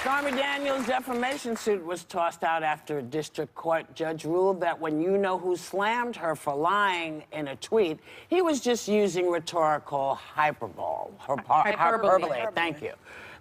Stormy Daniels' defamation suit was tossed out after a district court judge ruled that when you know who slammed her for lying in a tweet, he was just using rhetorical hyperbole. Hyperbole, thank you.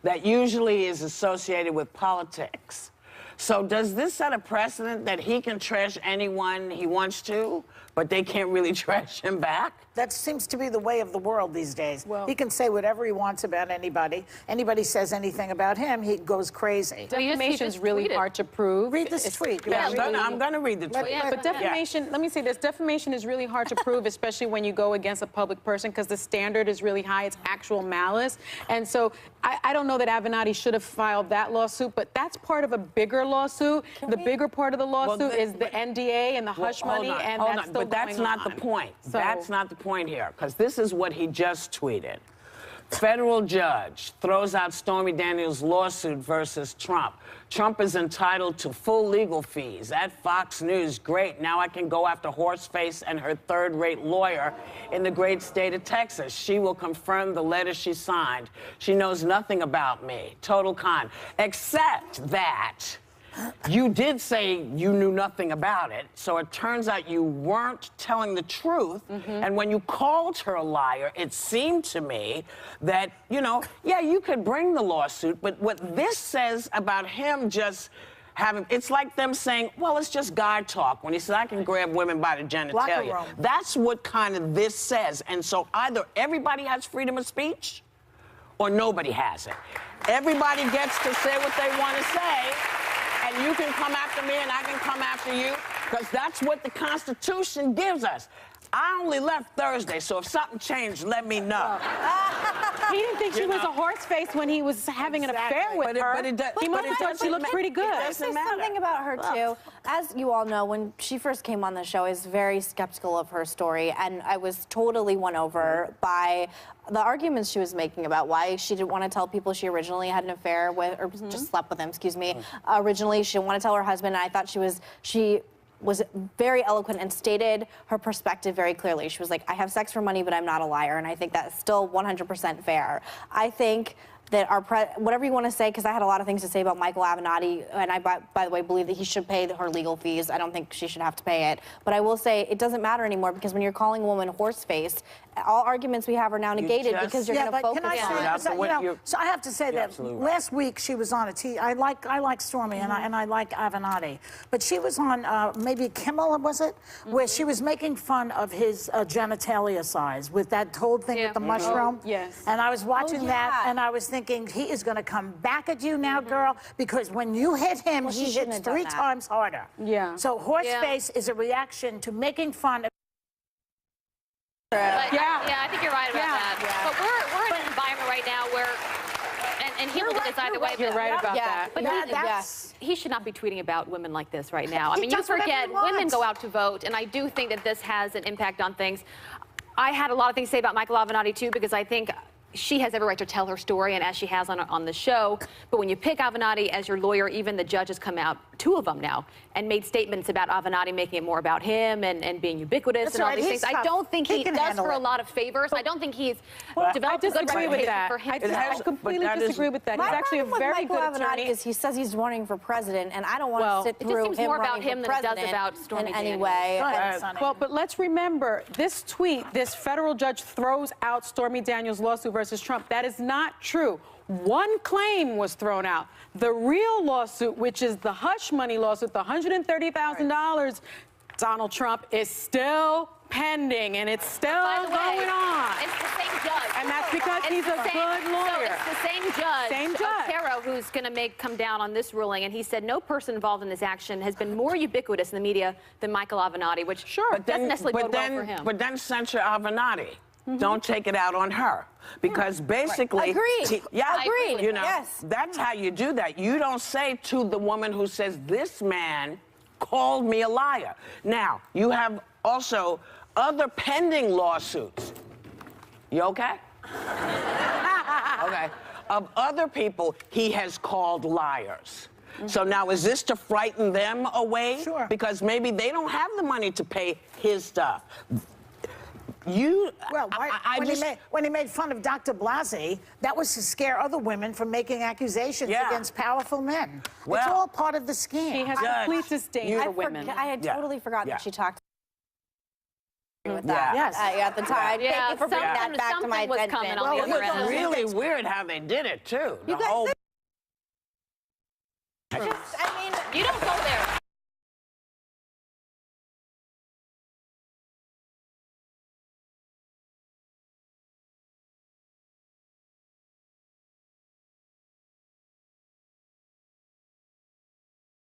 That usually is associated with politics. So does this set a precedent that he can trash anyone he wants to, but they can't really trash him back? That seems to be the way of the world these days. Well, he can say whatever he wants about anybody. Anybody says anything about him, he goes crazy. Defamation is really hard to prove. Read this tweet. Yeah, I'm going to read the tweet. But defamation, let me say this, defamation is really hard to prove, especially when you go against a public person, because the standard is really high. It's actual malice. And so I don't know that Avenatti should have filed that lawsuit, but that's part of a bigger lawsuit. The bigger part of the lawsuit is the NDA and the hush money, and that's still but that's not the point. So, that's not the point here, because this is what he just tweeted. Federal judge throws out Stormy Daniels' lawsuit versus Trump. Trump is entitled to full legal fees. At Fox News, great. Now I can go after Horseface and her third-rate lawyer in the great state of Texas. She will confirm the letter she signed. She knows nothing about me. Total con. Except that you did say you knew nothing about it, so it turns out you weren't telling the truth. And when you called her a liar, it seemed to me that, you know, yeah, you could bring the lawsuit, but what this says about him just having, it's like them saying, well, it's just guy talk. When he said, I can grab women by the genitalia. That's what kind of this says. And so either everybody has freedom of speech or nobody has it. Everybody gets to say what they want to say. And you can come after me and I can come after you, because that's what the Constitution gives us. I only left Thursday, so if something changed, let me know. He didn't think she was a horse face when he was having an affair with her. He must have thought she looked pretty good. There's something about her, too. As you all know, when she first came on the show, I was very skeptical of her story, and I was totally won over by the arguments she was making about why she didn't want to tell people she originally had an affair with, or just slept with him, excuse me. Originally, she didn't want to tell her husband, and I thought she was very eloquent and stated her perspective very clearly. She was like, I have sex for money, but I'm not a liar. And I think that's still 100% fair. I think that whatever you want to say, because I had a lot of things to say about Michael Avenatti, and I, by the way, believe that he should pay her legal fees. I don't think she should have to pay it. But I will say it doesn't matter anymore, because when you're calling a woman Horseface, all arguments we have are now negated because you're going to focus on. So I have to say that last week she was on a I like Stormy and I like Avenatti, but she was on maybe Kimmel, was it, where she was making fun of his genitalia size with that whole thing with the mushroom. Yes. And I was watching that and I was thinking, he is going to come back at you now, girl, because when you hit him, he hits 3 times harder. Yeah. So Horseface is a reaction to making fun of. Yeah, I think you're right about that. But we're in an environment right now where, and he will decide the way. You're right about that. But he should not be tweeting about women like this right now. I mean, you forget, women go out to vote, and I do think that this has an impact on things. I had a lot of things to say about Michael Avenatti, too, because I think she has every right to tell her story, and as she has on the show. But when you pick Avenatti as your lawyer, even the judges come out, 2 of them now, and made statements about Avenatti, making it more about him and being ubiquitous and all these things. I don't think he does her a lot of favors. I don't think he's developed a good reputation for him. I completely disagree with that. He's actually a very good attorney. He says he's running for president, and I don't want to sit through him more about him than it does about Stormy in any way. Well, but let's remember, this tweet, this federal judge throws out Stormy Daniels' lawsuit versus Trump. That is not true. One claim was thrown out. The real lawsuit, which is the hush money lawsuit, the $130,000, Donald Trump, is still pending, and it's still going on. It's the same judge. And that's because he's a good lawyer. So it's the same judge, Otero, who's going to come down on this ruling, and he said no person involved in this action has been more ubiquitous in the media than Michael Avenatti, which doesn't necessarily bode well for him. But then censure Avenatti. Don't take it out on her, because basically, agreed. Agreed. You know, that's how you do that. You don't say to the woman who says, this man called me a liar. Now, you have also other pending lawsuits. You okay? Okay. Of other people he has called liars. So now, is this to frighten them away? Sure. Because maybe they don't have the money to pay his stuff. Well, when he made fun of Dr. Blasey, that was to scare other women from making accusations against powerful men. It's all part of the scheme. He has complete disdain for women. I had totally forgotten that she talked with Yeah. that. Yes. At the time. Yeah, Thank you for bringing that back to my was attention. coming on the other end. Really weird how they did it, too. You The guys whole... I